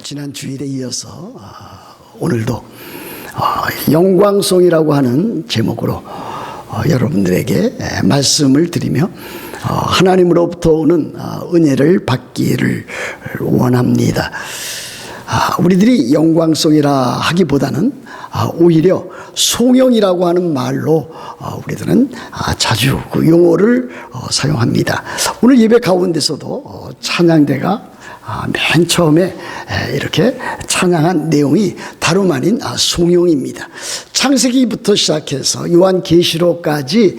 지난 주일에 이어서 오늘도 영광송이라고 하는 제목으로 여러분들에게 말씀을 드리며 하나님으로부터 오는 은혜를 받기를 원합니다. 우리들이 영광송이라 하기보다는 오히려 송영이라고 하는 말로 우리들은 자주 그 용어를 사용합니다. 오늘 예배 가운데서도 찬양대가 맨 처음에 이렇게 찬양한 내용이 다름 아닌 송영입니다. 창세기부터 시작해서 요한계시록까지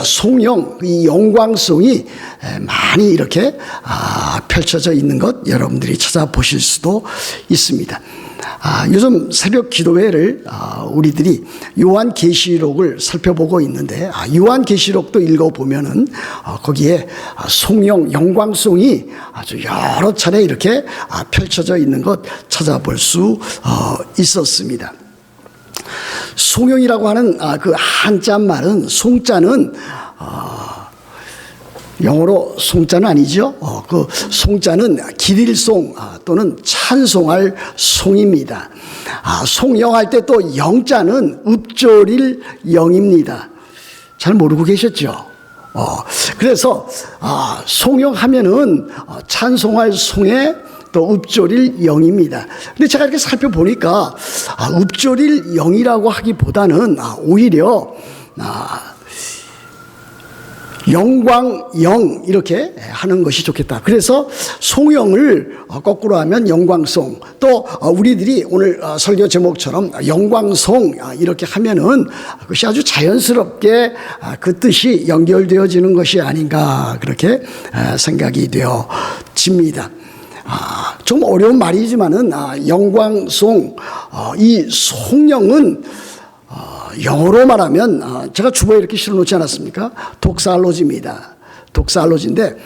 송영, 이 영광송이 많이 이렇게 펼쳐져 있는 것 여러분들이 찾아보실 수도 있습니다. 요즘 새벽 기도회를 우리들이 요한계시록을 살펴보고 있는데 요한계시록도 읽어보면은 거기에 송영, 영광송이 아주 여러 차례 이렇게 펼쳐져 있는 것 찾아볼 수 있었습니다. 송영이라고 하는 그 한자 말은 송자는 영어로 송자는 아니죠. 그 송자는 기릴송 또는 찬송할 송입니다. 송영할 때 또 영자는 읍조릴 영입니다. 잘 모르고 계셨죠? 그래서 송영하면은 찬송할 송에 또 읍조릴 영입니다. 근데 제가 이렇게 살펴보니까 읍조릴 영이라고 하기보다는 오히려 영광영 이렇게 하는 것이 좋겠다. 그래서 송영을 거꾸로 하면 영광송, 또 우리들이 오늘 설교 제목처럼 영광송 이렇게 하면은 그것이 아주 자연스럽게 그 뜻이 연결되어지는 것이 아닌가 그렇게 생각이 되어집니다. 좀 어려운 말이지만은 영광송, 이 송영은 영어로 말하면 제가 주보에 이렇게 실어놓지 않았습니까? 독살로지입니다. 독살로지인데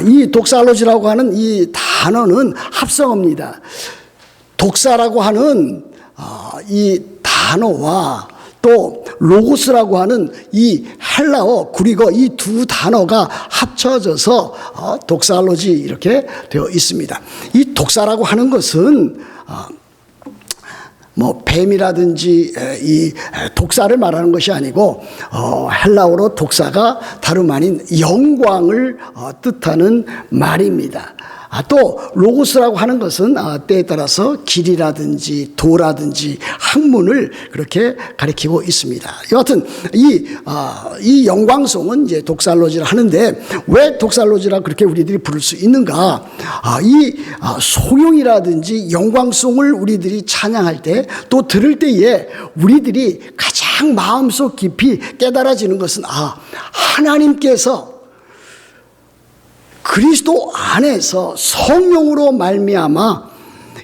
이 독살로지라고 하는 이 단어는 합성어입니다. 독사라고 하는 이 단어와 또 로고스라고 하는 이 헬라어, 그리고 이 두 단어가 합쳐져서 독살로지 이렇게 되어 있습니다. 이 독사라고 하는 것은 뱀이라든지 이 독사를 말하는 것이 아니고 헬라어로 독사가 다름 아닌 영광을 뜻하는 말입니다. 또 로고스라고 하는 것은 때에 따라서 길이라든지 도라든지 학문을 그렇게 가리키고 있습니다. 여하튼 이 영광송은 이제 독살로지를 하는데 왜 독살로지라 그렇게 우리들이 부를 수 있는가? 이 송영이라든지 영광송을 우리들이 찬양할 때 또 들을 때에 우리들이 가장 마음속 깊이 깨달아지는 것은 하나님께서 그리스도 안에서 성령으로 말미암아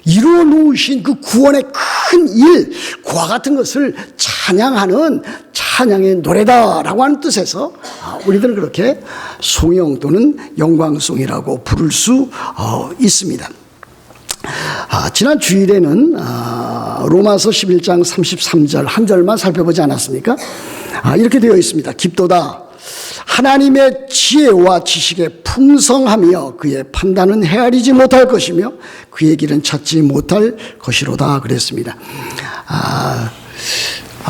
이루어 놓으신 그 구원의 큰 일, 그와 같은 것을 찬양하는 찬양의 노래다라고 하는 뜻에서 우리들은 그렇게 송영 또는 영광송이라고 부를 수 있습니다. 지난 주일에는 로마서 11장 33절 한 절만 살펴보지 않았습니까? 이렇게 되어 있습니다. 깊도다 하나님의 지혜와 지식에 풍성하며 그의 판단은 헤아리지 못할 것이며 그의 길은 찾지 못할 것이로다 그랬습니다.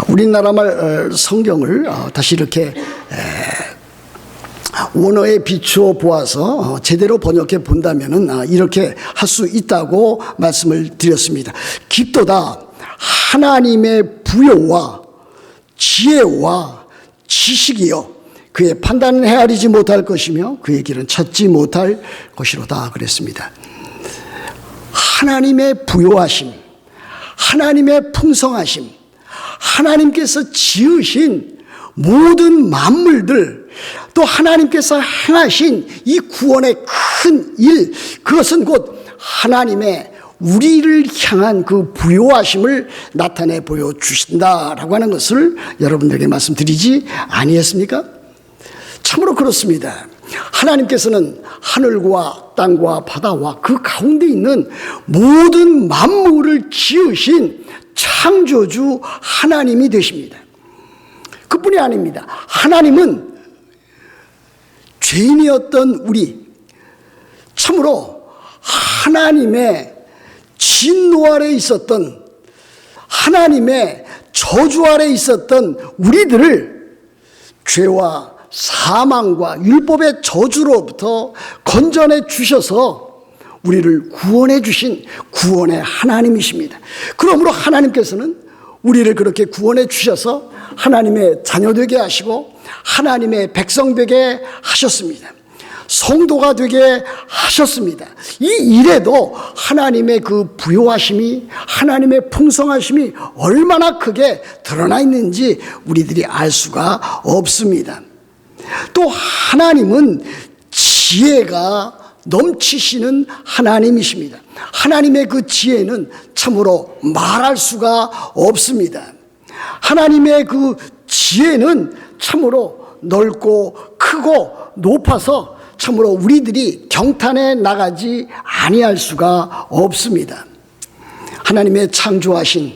우리나라 말 성경을 다시 이렇게 원어에 비추어 보아서 제대로 번역해 본다면은 이렇게 할 수 있다고 말씀을 드렸습니다. 깊도다 하나님의 부요와 지혜와 지식이요 그의 판단은 헤아리지 못할 것이며 그의 길은 찾지 못할 것이로다 그랬습니다. 하나님의 부요하심, 하나님의 풍성하심, 하나님께서 지으신 모든 만물들, 또 하나님께서 행하신 이 구원의 큰 일, 그것은 곧 하나님의 우리를 향한 그 부요하심을 나타내 보여주신다라고 하는 것을 여러분들에게 말씀드리지 아니했습니까? 참으로 그렇습니다. 하나님께서는 하늘과 땅과 바다와 그 가운데 있는 모든 만물을 지으신 창조주 하나님이 되십니다. 그뿐이 아닙니다. 하나님은 죄인이었던 우리, 참으로 하나님의 진노 아래 있었던, 하나님의 저주 아래 있었던 우리들을 죄와 사망과 율법의 저주로부터 건져내 주셔서 우리를 구원해 주신 구원의 하나님이십니다. 그러므로 하나님께서는 우리를 그렇게 구원해 주셔서 하나님의 자녀 되게 하시고 하나님의 백성 되게 하셨습니다. 성도가 되게 하셨습니다. 이 일에도 하나님의 그 부요하심이, 하나님의 풍성하심이 얼마나 크게 드러나 있는지 우리들이 알 수가 없습니다. 또 하나님은 지혜가 넘치시는 하나님이십니다. 하나님의 그 지혜는 참으로 말할 수가 없습니다. 하나님의 그 지혜는 참으로 넓고 크고 높아서 참으로 우리들이 경탄해 나가지 아니할 수가 없습니다. 하나님의 창조하신,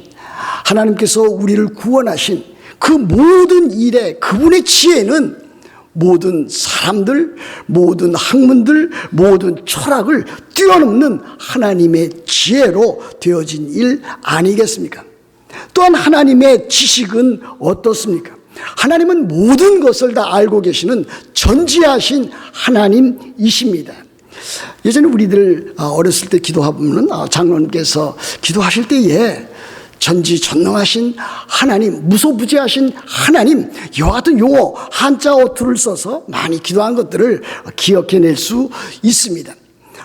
하나님께서 우리를 구원하신 그 모든 일에 그분의 지혜는 모든 사람들, 모든 학문들, 모든 철학을 뛰어넘는 하나님의 지혜로 되어진 일 아니겠습니까? 또한 하나님의 지식은 어떻습니까? 하나님은 모든 것을 다 알고 계시는 전지하신 하나님이십니다. 예전에 우리들 어렸을 때 기도하면 장로님께서 기도하실 때에 전지전능하신 하나님, 무소부재하신 하나님, 이와 같은 용어 한자 어투를 써서 많이 기도한 것들을 기억해낼 수 있습니다.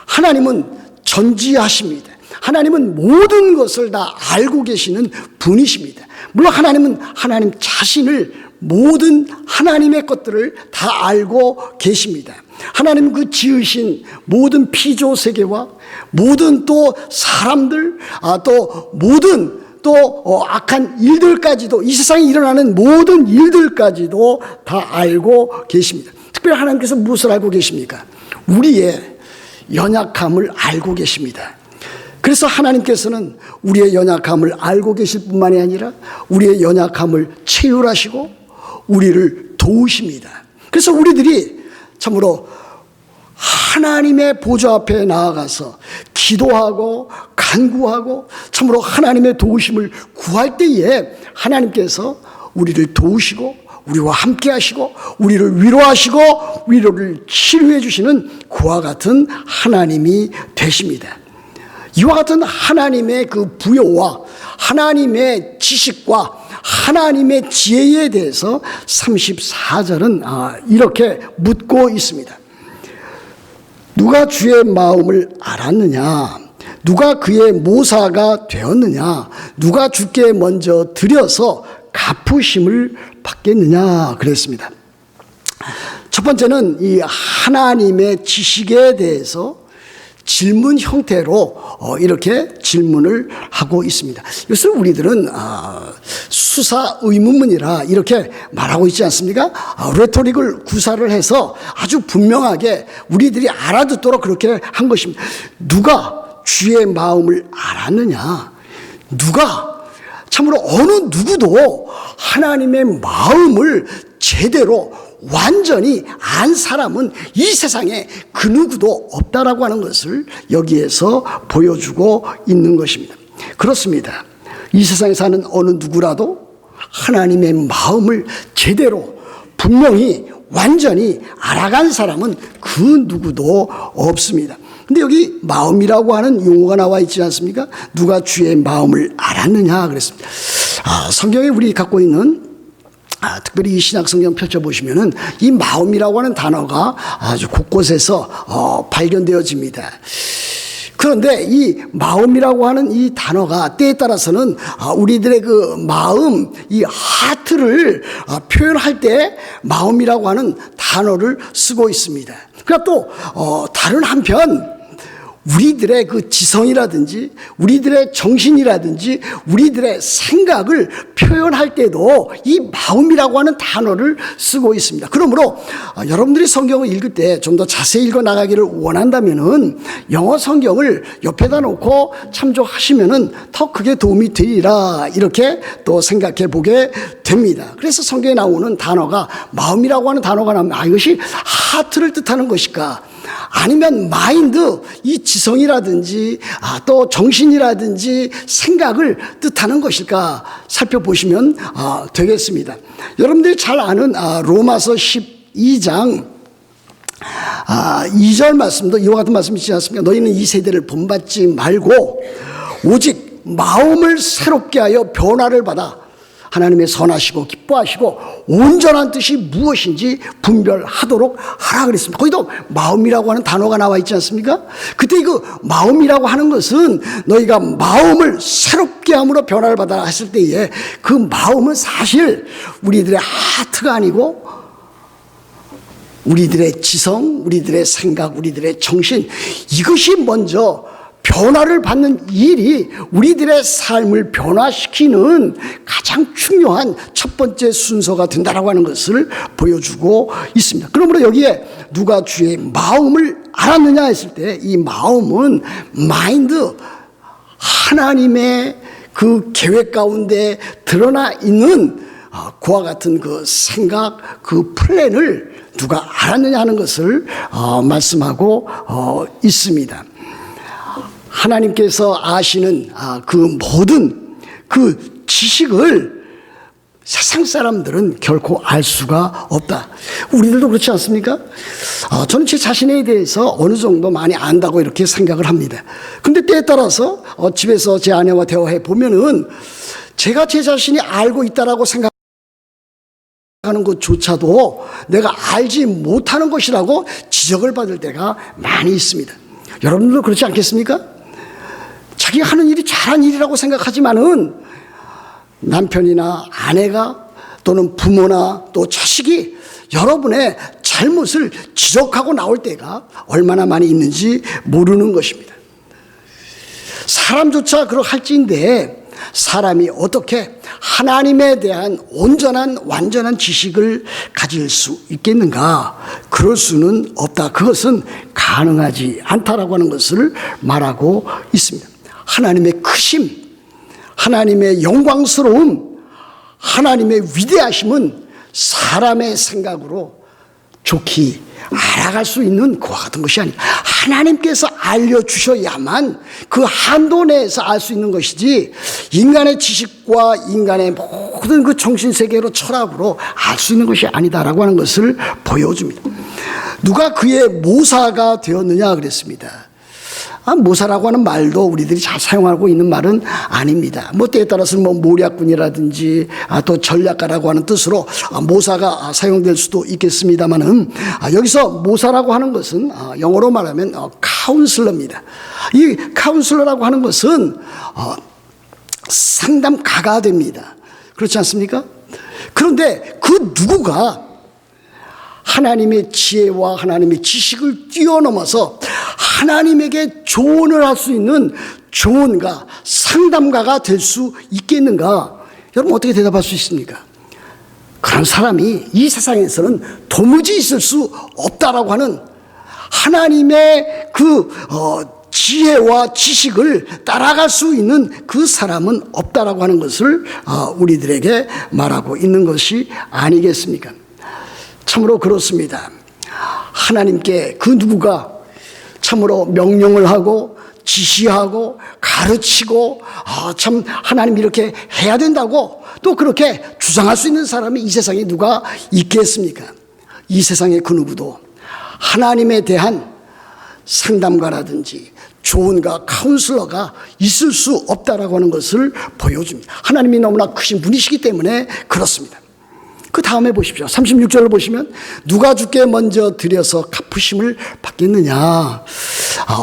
하나님은 전지하십니다. 하나님은 모든 것을 다 알고 계시는 분이십니다. 물론 하나님은 하나님 자신을 모든 하나님의 것들을 다 알고 계십니다. 하나님 그 지으신 모든 피조 세계와 모든 또 사람들, 또 모든 또 악한 일들까지도, 이 세상에 일어나는 모든 일들까지도 다 알고 계십니다. 특별히 하나님께서 무엇을 알고 계십니까? 우리의 연약함을 알고 계십니다. 그래서 하나님께서는 우리의 연약함을 알고 계실 뿐만이 아니라 우리의 연약함을 체휼하시고 우리를 도우십니다. 그래서 우리들이 참으로 하나님의 보좌 앞에 나아가서 기도하고 간구하고 참으로 하나님의 도우심을 구할 때에 하나님께서 우리를 도우시고 우리와 함께 하시고 우리를 위로하시고 위로를 치료해 주시는 그와 같은 하나님이 되십니다. 이와 같은 하나님의 그 부요와 하나님의 지식과 하나님의 지혜에 대해서 34절은 이렇게 묻고 있습니다. 누가 주의 마음을 알았느냐? 누가 그의 모사가 되었느냐? 누가 주께 먼저 드려서 갚으심을 받겠느냐? 그랬습니다. 첫 번째는 이 하나님의 지식에 대해서 질문 형태로 이렇게 질문을 하고 있습니다. 이것을 우리들은 수사 의문문이라 이렇게 말하고 있지 않습니까? 레토릭을 구사를 해서 아주 분명하게 우리들이 알아듣도록 그렇게 한 것입니다. 누가 주의 마음을 알았느냐? 누가? 참으로 어느 누구도 하나님의 마음을 제대로 완전히 안 사람은 이 세상에 그 누구도 없다라고 하는 것을 여기에서 보여주고 있는 것입니다. 그렇습니다. 이 세상에 사는 어느 누구라도 하나님의 마음을 제대로 분명히 완전히 알아간 사람은 그 누구도 없습니다. 근데 여기 마음이라고 하는 용어가 나와 있지 않습니까? 누가 주의 마음을 알았느냐 그랬습니다. 성경에 우리 갖고 있는 특별히 이 신약성경 펼쳐보시면은 이 마음이라고 하는 단어가 아주 곳곳에서 발견되어집니다. 그런데 이 마음이라고 하는 이 단어가 때에 따라서는 우리들의 그 마음, 이 하트를 표현할 때 마음이라고 하는 단어를 쓰고 있습니다. 그러나 또 다른 한편 우리들의 그 지성이라든지 우리들의 정신이라든지 우리들의 생각을 표현할 때도 이 마음이라고 하는 단어를 쓰고 있습니다. 그러므로 여러분들이 성경을 읽을 때 좀 더 자세히 읽어 나가기를 원한다면은 영어 성경을 옆에다 놓고 참조하시면은 더 크게 도움이 되리라 이렇게 또 생각해 보게 됩니다. 그래서 성경에 나오는 단어가 마음이라고 하는 단어가 나오면 이것이 하트를 뜻하는 것일까? 아니면 마인드, 이 지성이라든지 또 정신이라든지 생각을 뜻하는 것일까 살펴보시면 되겠습니다. 여러분들이 잘 아는 로마서 12장 2절 말씀도 이와 같은 말씀이 있지 않습니까? 너희는 이 세대를 본받지 말고 오직 마음을 새롭게 하여 변화를 받아 하나님의 선하시고 기뻐하시고 온전한 뜻이 무엇인지 분별하도록 하라 그랬습니다. 거기도 마음이라고 하는 단어가 나와 있지 않습니까? 그때 그 마음이라고 하는 것은 너희가 마음을 새롭게 함으로 변화를 받아라 했을 때에 그 마음은 사실 우리들의 하트가 아니고 우리들의 지성, 우리들의 생각, 우리들의 정신, 이것이 먼저 변화를 받는 일이 우리들의 삶을 변화시키는 가장 중요한 첫 번째 순서가 된다라고 하는 것을 보여주고 있습니다. 그러므로 여기에 누가 주의 마음을 알았느냐 했을 때 이 마음은 마인드, 하나님의 그 계획 가운데 드러나 있는 그와 같은 그 생각, 그 플랜을 누가 알았느냐 하는 것을 말씀하고 있습니다. 하나님께서 아시는 그 모든 그 지식을 세상 사람들은 결코 알 수가 없다. 우리들도 그렇지 않습니까? 저는 제 자신에 대해서 어느 정도 많이 안다고 이렇게 생각을 합니다. 근데 때에 따라서 집에서 제 아내와 대화해 보면은 제가 제 자신이 알고 있다라고 생각하는 것조차도 내가 알지 못하는 것이라고 지적을 받을 때가 많이 있습니다. 여러분들도 그렇지 않겠습니까? 자기가 하는 일이 잘한 일이라고 생각하지만은 남편이나 아내가 또는 부모나 또 자식이 여러분의 잘못을 지적하고 나올 때가 얼마나 많이 있는지 모르는 것입니다. 사람조차 그러할지인데 사람이 어떻게 하나님에 대한 온전한 완전한 지식을 가질 수 있겠는가? 그럴 수는 없다. 그것은 가능하지 않다라고 하는 것을 말하고 있습니다. 하나님의 크심, 하나님의 영광스러움, 하나님의 위대하심은 사람의 생각으로 좋게 알아갈 수 있는 그와 같은 것이 아니라 하나님께서 알려주셔야만 그 한도 내에서 알 수 있는 것이지 인간의 지식과 인간의 모든 그 정신세계로 철학으로 알 수 있는 것이 아니다라고 하는 것을 보여줍니다. 누가 그의 모사가 되었느냐 그랬습니다. 모사라고 하는 말도 우리들이 잘 사용하고 있는 말은 아닙니다. 때에 따라서는 모략군이라든지 또 전략가라고 하는 뜻으로 모사가 사용될 수도 있겠습니다만은 여기서 모사라고 하는 것은 영어로 말하면 카운슬러입니다. 이 카운슬러라고 하는 것은 상담가가 됩니다. 그렇지 않습니까? 그런데 그 누구가 하나님의 지혜와 하나님의 지식을 뛰어넘어서 하나님에게 조언을 할 수 있는 조언가, 상담가가 될 수 있겠는가? 여러분 어떻게 대답할 수 있습니까? 그런 사람이 이 세상에서는 도무지 있을 수 없다라고 하는 하나님의 그 지혜와 지식을 따라갈 수 있는 그 사람은 없다라고 하는 것을 우리들에게 말하고 있는 것이 아니겠습니까? 참으로 그렇습니다. 하나님께 그 누구가 참으로 명령을 하고 지시하고 가르치고 참 하나님 이렇게 해야 된다고 또 그렇게 주장할 수 있는 사람이 이 세상에 누가 있겠습니까? 이 세상에 그 누구도 하나님에 대한 상담가라든지 조언가, 카운슬러가 있을 수 없다라고 하는 것을 보여줍니다. 하나님이 너무나 크신 분이시기 때문에 그렇습니다. 그 다음에 보십시오. 36절을 보시면 누가 주께 먼저 드려서 갚으심을 받겠느냐.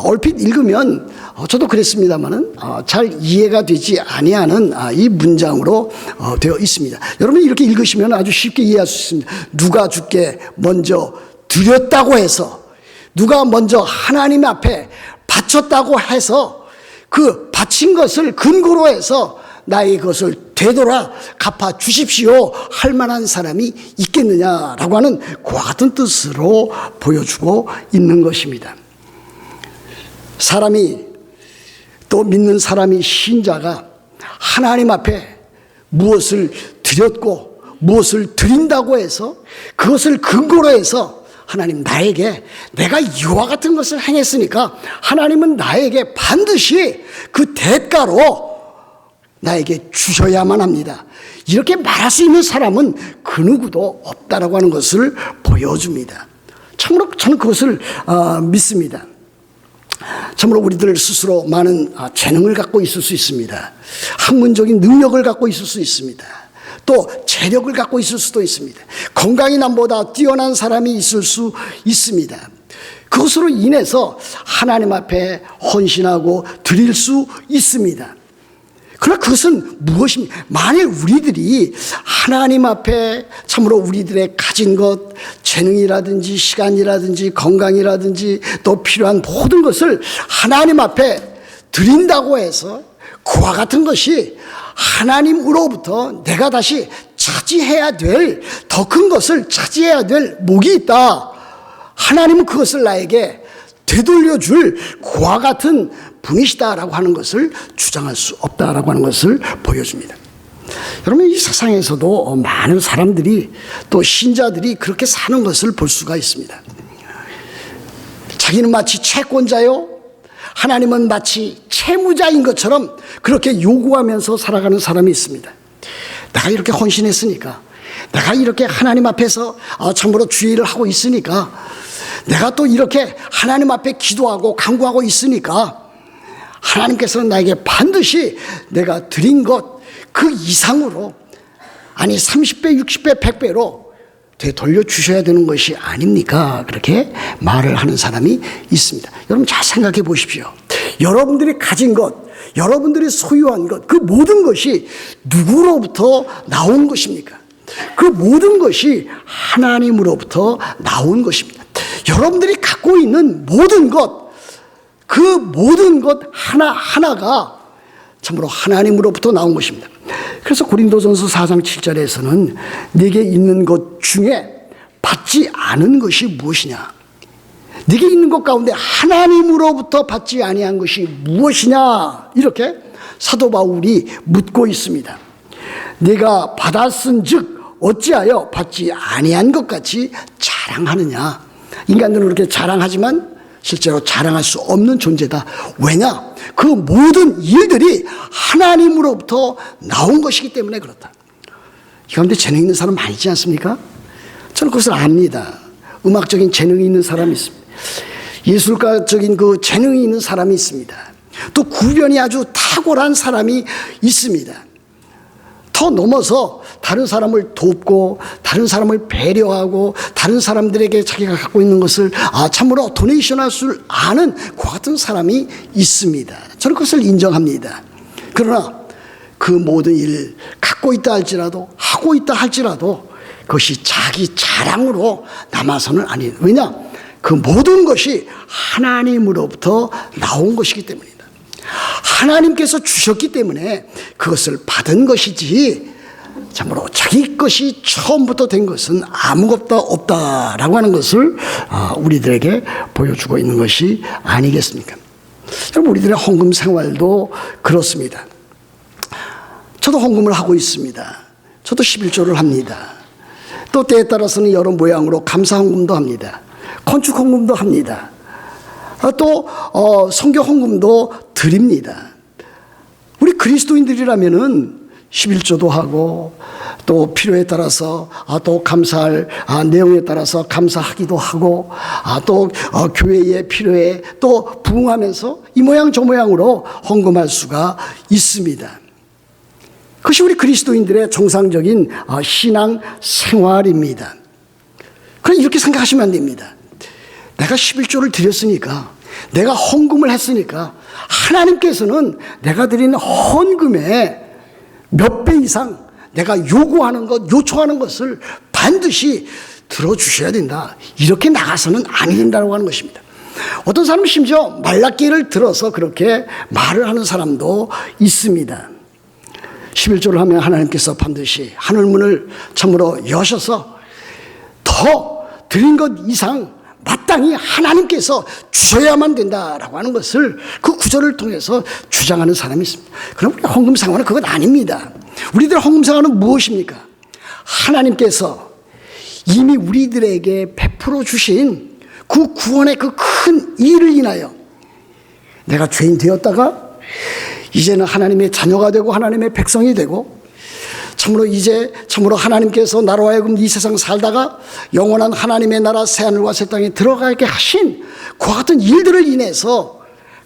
얼핏 읽으면 저도 그랬습니다만은 잘 이해가 되지 아니하는 이 문장으로 되어 있습니다. 여러분 이렇게 읽으시면 아주 쉽게 이해할 수 있습니다. 누가 주께 먼저 드렸다고 해서 누가 먼저 하나님 앞에 바쳤다고 해서 그 바친 것을 근거로 해서 나의 것을 되돌아 갚아 주십시오 할 만한 사람이 있겠느냐라고 하는 그와 같은 뜻으로 보여주고 있는 것입니다. 사람이 또 믿는 사람이 신자가 하나님 앞에 무엇을 드렸고 무엇을 드린다고 해서 그것을 근거로 해서 하나님 나에게 내가 이와 같은 것을 행했으니까 하나님은 나에게 반드시 그 대가로 나에게 주셔야만 합니다. 이렇게 말할 수 있는 사람은 그 누구도 없다라고 하는 것을 보여줍니다. 참으로 저는 그것을 믿습니다. 참으로 우리들 스스로 많은 재능을 갖고 있을 수 있습니다. 학문적인 능력을 갖고 있을 수 있습니다. 또 재력을 갖고 있을 수도 있습니다. 건강이 남보다 뛰어난 사람이 있을 수 있습니다. 그것으로 인해서 하나님 앞에 헌신하고 드릴 수 있습니다. 그러나 그것은 무엇입니까? 만일 우리들이 하나님 앞에 참으로 우리들의 가진 것, 재능이라든지 시간이라든지 건강이라든지 또 필요한 모든 것을 하나님 앞에 드린다고 해서 그와 같은 것이 하나님으로부터 내가 다시 차지해야 될 더 큰 것을 차지해야 될 목이 있다. 하나님은 그것을 나에게 되돌려줄 그와 같은 분이시다라고 하는 것을 주장할 수 없다라고 하는 것을 보여줍니다. 여러분, 이 세상에서도 많은 사람들이 또 신자들이 그렇게 사는 것을 볼 수가 있습니다. 자기는 마치 채권자요, 하나님은 마치 채무자인 것처럼 그렇게 요구하면서 살아가는 사람이 있습니다. 내가 이렇게 헌신했으니까, 내가 이렇게 하나님 앞에서 참으로 주의를 하고 있으니까, 내가 또 이렇게 하나님 앞에 기도하고 간구하고 있으니까 하나님께서는 나에게 반드시 내가 드린 것 그 이상으로, 아니 30배, 60배, 100배로 되돌려 주셔야 되는 것이 아닙니까? 그렇게 말을 하는 사람이 있습니다. 여러분 잘 생각해 보십시오. 여러분들이 가진 것, 여러분들이 소유한 것, 그 모든 것이 누구로부터 나온 것입니까? 그 모든 것이 하나님으로부터 나온 것입니다. 여러분들이 갖고 있는 모든 것, 그 모든 것 하나하나가 참으로 하나님으로부터 나온 것입니다. 그래서 고린도전서 4장 7절에서는 네게 있는 것 중에 받지 않은 것이 무엇이냐? 네게 있는 것 가운데 하나님으로부터 받지 아니한 것이 무엇이냐? 이렇게 사도 바울이 묻고 있습니다. 네가 받았은즉 어찌하여 받지 아니한 것 같이 자랑하느냐? 인간들은 그렇게 자랑하지만 실제로 자랑할 수 없는 존재다. 왜냐? 그 모든 일들이 하나님으로부터 나온 것이기 때문에 그렇다. 이 가운데 재능 있는 사람 많이 있지 않습니까? 저는 그것을 압니다. 음악적인 재능이 있는 사람이 있습니다. 예술가적인 그 재능이 있는 사람이 있습니다. 또 구변이 아주 탁월한 사람이 있습니다. 더 넘어서 다른 사람을 돕고 다른 사람을 배려하고 다른 사람들에게 자기가 갖고 있는 것을 참으로 도네이션할 줄 아는 그와 같은 사람이 있습니다. 저는 그것을 인정합니다. 그러나 그 모든 일 갖고 있다 할지라도 하고 있다 할지라도 그것이 자기 자랑으로 남아서는 아니에요. 왜냐? 그 모든 것이 하나님으로부터 나온 것이기 때문이다. 하나님께서 주셨기 때문에 그것을 받은 것이지 참으로 자기 것이 처음부터 된 것은 아무것도 없다라고 하는 것을 우리들에게 보여주고 있는 것이 아니겠습니까? 여러분, 우리들의 헌금 생활도 그렇습니다. 저도 헌금을 하고 있습니다. 저도 11조를 합니다. 또 때에 따라서는 여러 모양으로 감사 헌금도 합니다. 건축 헌금도 합니다. 또 선교 헌금도 드립니다. 우리 그리스도인들이라면은 11조도 하고 또 필요에 따라서 또 감사할 내용에 따라서 감사하기도 하고 또 교회의 필요에 또 부응하면서 이 모양 저 모양으로 헌금할 수가 있습니다. 그것이 우리 그리스도인들의 정상적인 신앙 생활입니다. 그럼 이렇게 생각하시면 안 됩니다. 내가 11조를 드렸으니까, 내가 헌금을 했으니까 하나님께서는 내가 드린 헌금의 몇 배 이상 내가 요구하는 것, 요청하는 것을 반드시 들어주셔야 된다. 이렇게 나가서는 아니 된다고 하는 것입니다. 어떤 사람은 심지어 말라기를 들어서 그렇게 말을 하는 사람도 있습니다. 11조를 하면 하나님께서 반드시 하늘문을 참으로 여셔서 더 드린 것 이상 마땅히 하나님께서 주셔야만 된다라고 하는 것을 그 구절을 통해서 주장하는 사람이 있습니다. 그럼 우리 헌금 생활은 그건 아닙니다. 우리들의 헌금 생활은 무엇입니까? 하나님께서 이미 우리들에게 베풀어 주신 그 구원의 그 큰 일을 인하여 내가 죄인 되었다가 이제는 하나님의 자녀가 되고 하나님의 백성이 되고 참으로 이제 참으로 하나님께서 나로 하여금 이 세상 살다가 영원한 하나님의 나라 새하늘과 새 땅에 들어가게 하신 그와 같은 일들을 인해서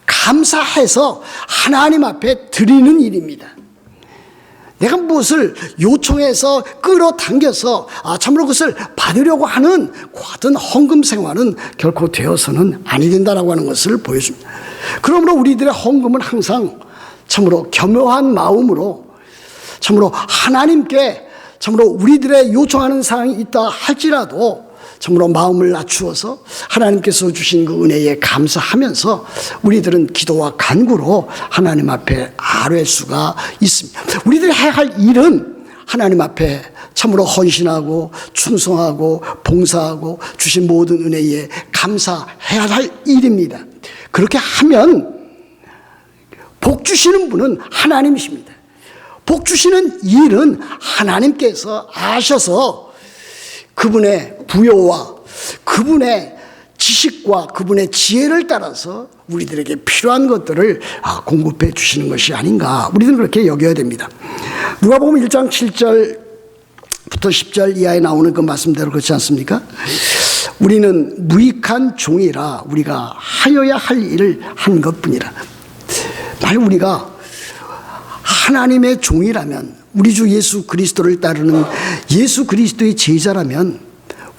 감사해서 하나님 앞에 드리는 일입니다. 내가 무엇을 요청해서 끌어당겨서 참으로 그것을 받으려고 하는 그와 같은 헌금 생활은 결코 되어서는 아니 된다라고 하는 것을 보여줍니다. 그러므로 우리들의 헌금은 항상 참으로 겸허한 마음으로 참으로 하나님께 참으로 우리들의 요청하는 사항이 있다 할지라도 참으로 마음을 낮추어서 하나님께서 주신 그 은혜에 감사하면서 우리들은 기도와 간구로 하나님 앞에 아뢰 수가 있습니다. 우리들이 해야 할 일은 하나님 앞에 참으로 헌신하고 충성하고 봉사하고 주신 모든 은혜에 감사해야 할 일입니다. 그렇게 하면 복 주시는 분은 하나님이십니다. 복 주시는 일은 하나님께서 아셔서 그분의 부요와 그분의 지식과 그분의 지혜를 따라서 우리들에게 필요한 것들을 공급해 주시는 것이 아닌가, 우리들은 그렇게 여겨야 됩니다. 누가복음 1장 7절부터 10절 이하에 나오는 그 말씀대로 그렇지 않습니까? 우리는 무익한 종이라 우리가 하여야 할 일을 한 것뿐이라. 만약 우리가 하나님의 종이라면, 우리 주 예수 그리스도를 따르는 예수 그리스도의 제자라면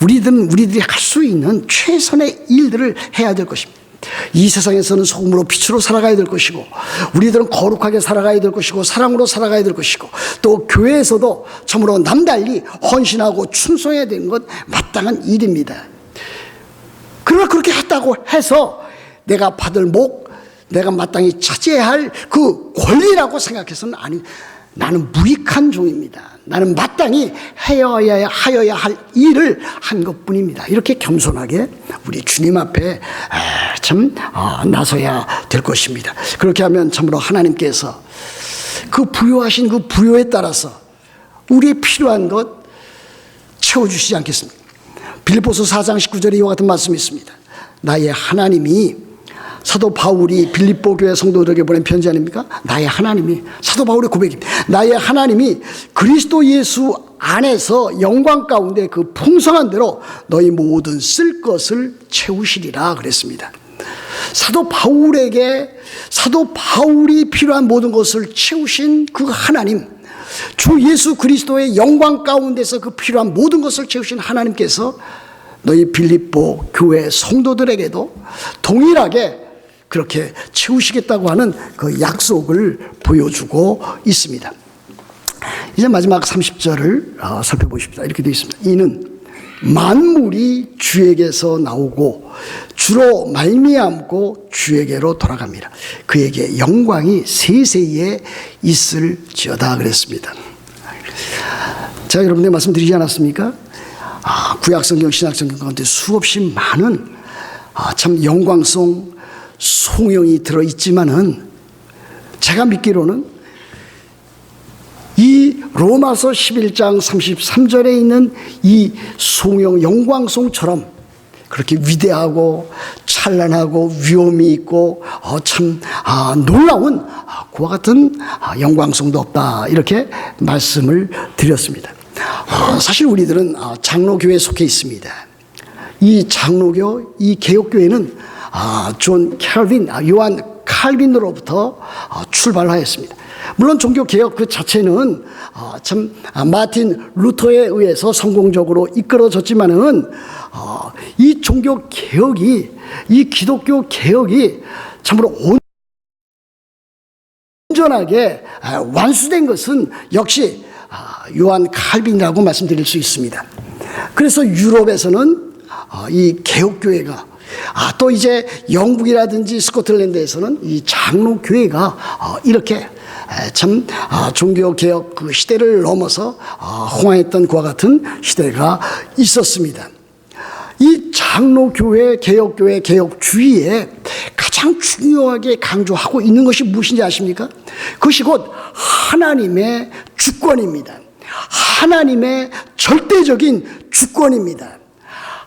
우리들이 할 수 있는 최선의 일들을 해야 될 것입니다. 이 세상에서는 소금으로 빛으로 살아가야 될 것이고, 우리들은 거룩하게 살아가야 될 것이고, 사랑으로 살아가야 될 것이고, 또 교회에서도 참으로 남달리 헌신하고 충성해야 되는 것 마땅한 일입니다. 그러나 그렇게 했다고 해서 내가 받을 목, 내가 마땅히 차지해야 할 그 권리라고 생각해서는 아니, 나는 무익한 종입니다. 나는 마땅히 하여야 할 일을 한 것뿐입니다. 이렇게 겸손하게 우리 주님 앞에 나서야 될 것입니다. 그렇게 하면 참으로 하나님께서 그 부요하신 그 부요에 따라서 우리의 필요한 것 채워주시지 않겠습니까? 빌립보서 4장 19절에 이와 같은 말씀이 있습니다. 나의 하나님이, 사도 바울이 빌립보 교회 성도들에게 보낸 편지 아닙니까? 나의 하나님이, 사도 바울의 고백입니다. 나의 하나님이 그리스도 예수 안에서 영광 가운데 그 풍성한 대로 너희 모든 쓸 것을 채우시리라 그랬습니다. 사도 바울이 필요한 모든 것을 채우신 그 하나님, 주 예수 그리스도의 영광 가운데서 그 필요한 모든 것을 채우신 하나님께서 너희 빌립보 교회 성도들에게도 동일하게 그렇게 채우시겠다고 하는 그 약속을 보여주고 있습니다. 이제 마지막 30절을 살펴보십시다. 이렇게 되어 있습니다. 이는 만물이 주에게서 나오고 주로 말미암고 주에게로 돌아갑니다. 그에게 영광이 세세에 있을지어다 그랬습니다. 제가 여러분들 말씀드리지 않았습니까? 구약성경, 신약성경 가운데 수없이 많은 참 영광송 송영이 들어있지만은 제가 믿기로는 이 로마서 11장 33절에 있는 이 송영, 영광송처럼 그렇게 위대하고 찬란하고 위엄이 있고 참 놀라운 그와 같은 영광송도 없다, 이렇게 말씀을 드렸습니다. 사실 우리들은 장로교회에 속해 있습니다. 이 장로교, 이 개혁교회는 존 칼빈, 요한 칼빈으로부터 출발하였습니다. 물론 종교개혁 그 자체는 마틴 루터에 의해서 성공적으로 이끌어졌지만은 이 종교개혁이, 이 기독교 개혁이 참으로 온전하게 완수된 것은 역시 요한 칼빈이라고 말씀드릴 수 있습니다. 그래서 유럽에서는 이 개혁교회가, 또 이제 영국이라든지 스코틀랜드에서는 이 장로교회가 이렇게 참 종교개혁 그 시대를 넘어서 흥황했던 그와 같은 시대가 있었습니다. 이 장로교회, 개혁교회, 개혁주의에 가장 중요하게 강조하고 있는 것이 무엇인지 아십니까? 그것이 곧 하나님의 주권입니다. 하나님의 절대적인 주권입니다.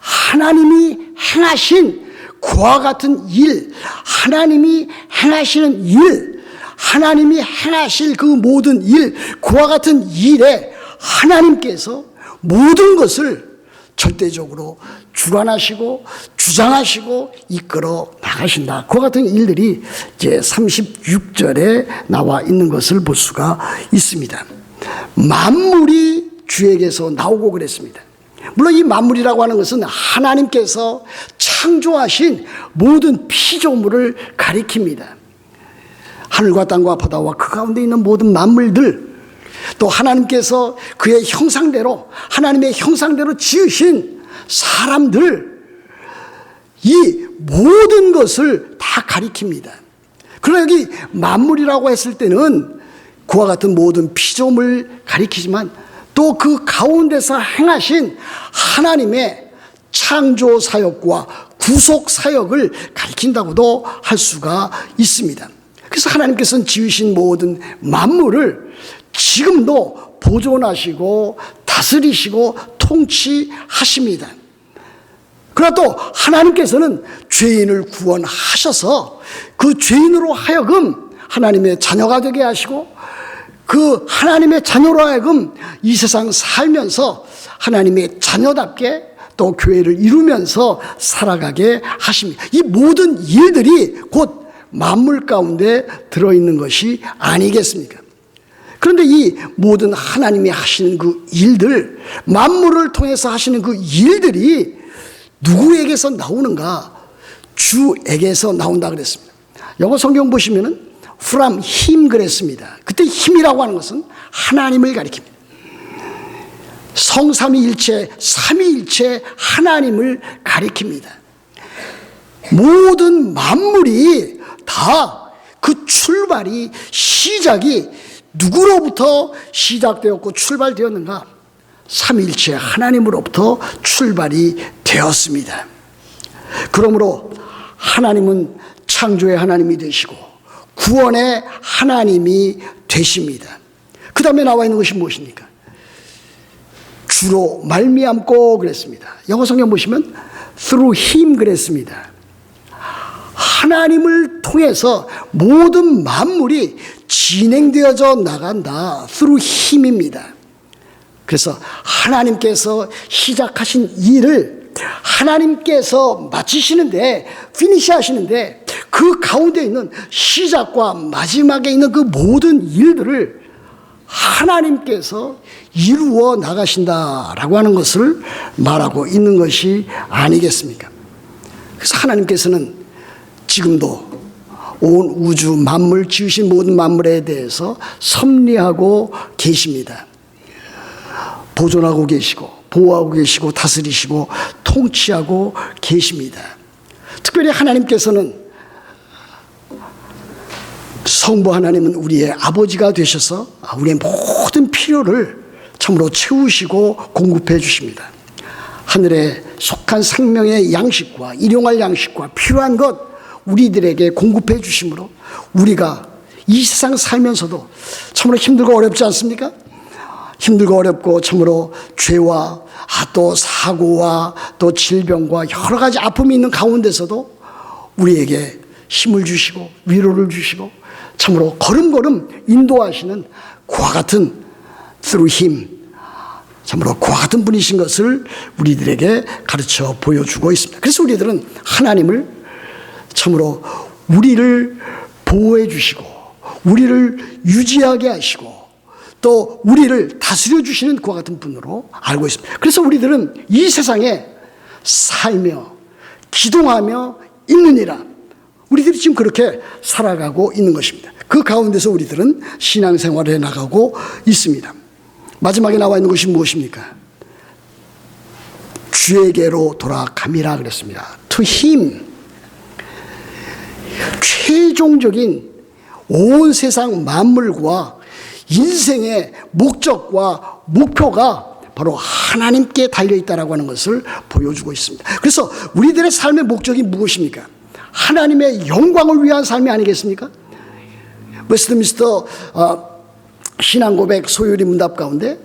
하나님이 행하신 그와 같은 일, 하나님이 행하시는 일, 하나님이 행하실 그 모든 일, 그와 같은 일에 하나님께서 모든 것을 절대적으로 주관하시고 주장하시고 이끌어 나가신다. 그와 같은 일들이 이제 36절에 나와 있는 것을 볼 수가 있습니다. 만물이 주에게서 나오고 그랬습니다. 물론 이 만물이라고 하는 것은 하나님께서 창조하신 모든 피조물을 가리킵니다. 하늘과 땅과 바다와 그 가운데 있는 모든 만물들, 또 하나님께서 그의 형상대로, 하나님의 형상대로 지으신 사람들, 이 모든 것을 다 가리킵니다. 그러나 여기 만물이라고 했을 때는 그와 같은 모든 피조물을 가리키지만 또 그 가운데서 행하신 하나님의 창조 사역과 구속 사역을 가리킨다고도 할 수가 있습니다. 그래서 하나님께서는 지으신 모든 만물을 지금도 보존하시고 다스리시고 통치하십니다. 그러나 또 하나님께서는 죄인을 구원하셔서 그 죄인으로 하여금 하나님의 자녀가 되게 하시고 그 하나님의 자녀로 하여금 이 세상 살면서 하나님의 자녀답게 또 교회를 이루면서 살아가게 하십니다. 이 모든 일들이 곧 만물 가운데 들어있는 것이 아니겠습니까? 그런데 이 모든 하나님이 하시는 그 일들, 만물을 통해서 하시는 그 일들이 누구에게서 나오는가? 주에게서 나온다 그랬습니다. 영어 성경 보시면은 from him 그랬습니다. 그때 힘이라고 하는 것은 하나님을 가리킵니다. 성삼위일체, 삼위일체 하나님을 가리킵니다. 모든 만물이 다 그 출발이, 시작이 누구로부터 시작되었고 출발되었는가? 삼위일체 하나님으로부터 출발이 되었습니다. 그러므로 하나님은 창조의 하나님이 되시고 구원의 하나님이 되십니다. 그 다음에 나와 있는 것이 무엇입니까? 주로 말미암고 그랬습니다. 영어 성경 보시면 through him 그랬습니다. 하나님을 통해서 모든 만물이 진행되어져 나간다. through him입니다. 그래서 하나님께서 시작하신 일을 하나님께서 마치시는데, 피니시 하시는데 그 가운데 있는 시작과 마지막에 있는 그 모든 일들을 하나님께서 이루어 나가신다라고 하는 것을 말하고 있는 것이 아니겠습니까? 그래서 하나님께서는 지금도 온 우주 만물 지으신 모든 만물에 대해서 섭리하고 계십니다. 보존하고 계시고 보호하고 계시고 다스리시고 통치하고 계십니다. 특별히 하나님께서는 성부 하나님은 우리의 아버지가 되셔서 우리의 모든 필요를 참으로 채우시고 공급해 주십니다. 하늘에 속한 생명의 양식과 일용할 양식과 필요한 것 우리들에게 공급해 주심으로 우리가 이 세상 살면서도 참으로 힘들고 어렵지 않습니까? 힘들고 어렵고 참으로 죄와 또 사고와 또 질병과 여러 가지 아픔이 있는 가운데서도 우리에게 힘을 주시고 위로를 주시고 참으로 걸음걸음 인도하시는 그와 같은 through him, 참으로 그와 같은 분이신 것을 우리들에게 가르쳐 보여주고 있습니다. 그래서 우리들은 하나님을 참으로 우리를 보호해 주시고 우리를 유지하게 하시고 또 우리를 다스려 주시는 그와 같은 분으로 알고 있습니다. 그래서 우리들은 이 세상에 살며 기동하며 있느니라. 우리들이 지금 그렇게 살아가고 있는 것입니다. 그 가운데서 우리들은 신앙생활을 해나가고 있습니다. 마지막에 나와 있는 것이 무엇입니까? 주에게로 돌아감이라 그랬습니다. To him. 최종적인 온 세상 만물과 인생의 목적과 목표가 바로 하나님께 달려있다라고 하는 것을 보여주고 있습니다. 그래서 우리들의 삶의 목적이 무엇입니까? 하나님의 영광을 위한 삶이 아니겠습니까? 웨스트민스터 신앙고백 소요리 문답 가운데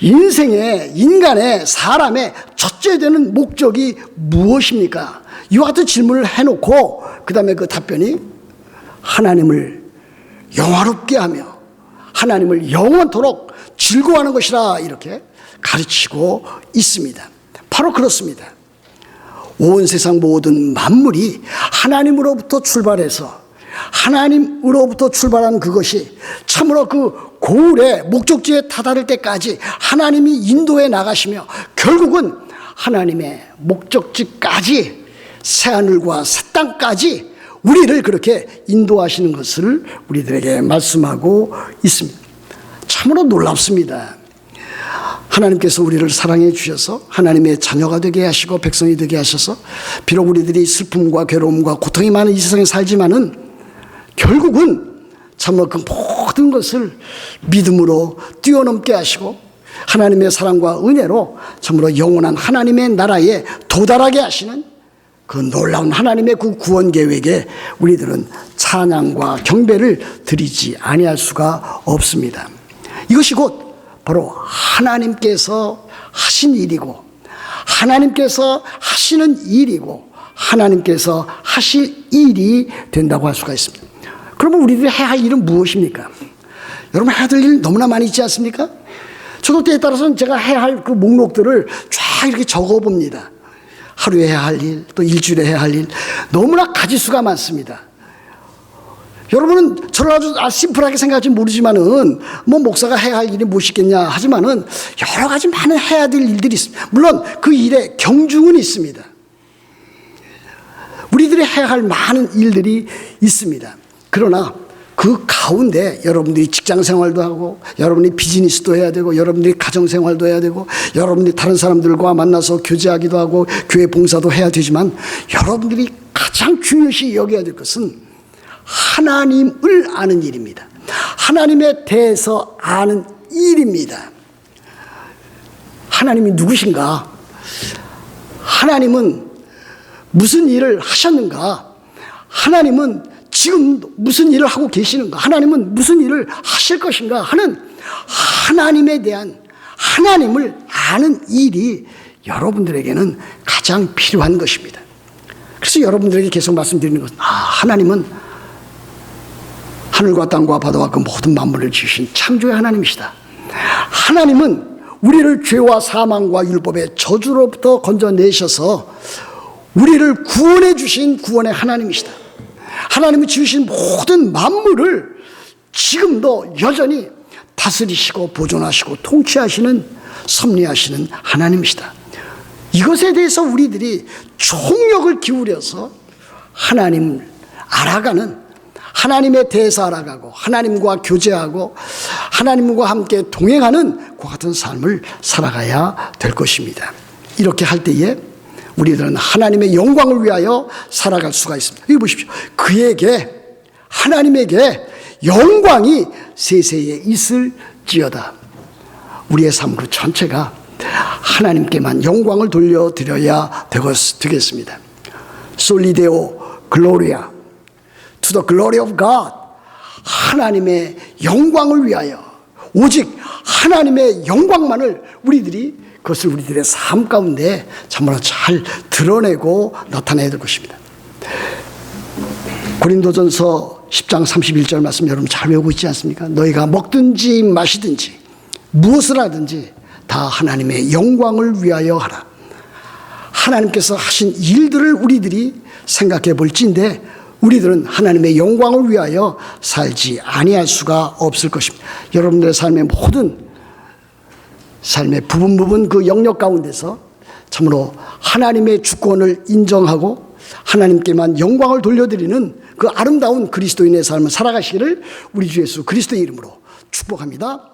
인간의 사람의 첫째 되는 목적이 무엇입니까? 이와 같은 질문을 해놓고 그 다음에 그 답변이 하나님을 영화롭게 하며 하나님을 영원토록 즐거워하는 것이라 이렇게 가르치고 있습니다. 바로 그렇습니다. 온 세상 모든 만물이 하나님으로부터 출발해서 하나님으로부터 출발한 그것이 참으로 그 고울의 목적지에 다다를 때까지 하나님이 인도해 나가시며 결국은 하나님의 목적지까지 새하늘과 새 땅까지 우리를 그렇게 인도하시는 것을 우리들에게 말씀하고 있습니다. 참으로 놀랍습니다. 하나님께서 우리를 사랑해 주셔서 하나님의 자녀가 되게 하시고 백성이 되게 하셔서 비록 우리들이 슬픔과 괴로움과 고통이 많은 이 세상에 살지만은 결국은 참으로 그 모든 것을 믿음으로 뛰어넘게 하시고 하나님의 사랑과 은혜로 참으로 영원한 하나님의 나라에 도달하게 하시는 그 놀라운 하나님의 그 구원 계획에 우리들은 찬양과 경배를 드리지 아니할 수가 없습니다. 이것이 곧 바로 하나님께서 하신 일이고 하나님께서 하시는 일이고 하나님께서 하실 일이 된다고 할 수가 있습니다. 그러면 우리들이 해야 할 일은 무엇입니까? 여러분 해야 될 일 너무나 많이 있지 않습니까? 저도 때에 따라서는 제가 해야 할 그 목록들을 쫙 이렇게 적어봅니다. 하루에 해야 할 일, 또 일주일에 해야 할 일, 너무나 가지수가 많습니다. 여러분은 저를 아주 심플하게 생각할지 모르지만은 뭐 목사가 해야 할 일이 무엇이겠냐 하지만은 여러 가지 많은 해야 될 일들이 있습니다. 물론 그 일에 경중은 있습니다. 우리들이 해야 할 많은 일들이 있습니다. 그러나 그 가운데 여러분들이 직장 생활도 하고 여러분이 비즈니스도 해야 되고 여러분들이 가정 생활도 해야 되고 여러분들이 다른 사람들과 만나서 교제하기도 하고 교회 봉사도 해야 되지만 여러분들이 가장 중요시 여겨야 될 것은 하나님을 아는 일입니다. 하나님에 대해서 아는 일입니다. 하나님이 누구신가? 하나님은 무슨 일을 하셨는가? 하나님은 지금 무슨 일을 하고 계시는가? 하나님은 무슨 일을 하실 것인가? 하는 하나님에 대한 하나님을 아는 일이 여러분들에게는 가장 필요한 것입니다. 그래서 여러분들에게 계속 말씀드리는 것은 하나님은 하늘과 땅과 바다와 그 모든 만물을 지으신 창조의 하나님이시다. 하나님은 우리를 죄와 사망과 율법의 저주로부터 건져내셔서 우리를 구원해 주신 구원의 하나님이시다. 하나님이 지으신 모든 만물을 지금도 여전히 다스리시고 보존하시고 통치하시는 섭리하시는 하나님이시다. 이것에 대해서 우리들이 총력을 기울여서 하나님을 알아가는 하나님에 대해서 알아가고 하나님과 교제하고 하나님과 함께 동행하는 그 같은 삶을 살아가야 될 것입니다. 이렇게 할 때에 우리들은 하나님의 영광을 위하여 살아갈 수가 있습니다. 여기 보십시오. 그에게 하나님에게 영광이 세세에 있을지어다. 우리의 삶 그 전체가 하나님께만 영광을 돌려드려야 되겠습니다. 솔리데오 글로리아 to the glory of God. 하나님의 영광을 위하여 오직 하나님의 영광만을 그것을 우리들의 삶 가운데 참으로 잘 드러내고 나타내야 될 것입니다. 고린도전서 10장 31절 말씀 여러분 잘 외우고 있지 않습니까? 너희가 먹든지 마시든지 무엇을 하든지 다 하나님의 영광을 위하여 하라. 하나님께서 하신 일들을 우리들이 생각해 볼지인데 우리들은 하나님의 영광을 위하여 살지 아니할 수가 없을 것입니다. 여러분들의 삶의 모든 삶의 부분 그 영역 가운데서 참으로 하나님의 주권을 인정하고 하나님께만 영광을 돌려드리는 그 아름다운 그리스도인의 삶을 살아가시기를 우리 주 예수 그리스도의 이름으로 축복합니다.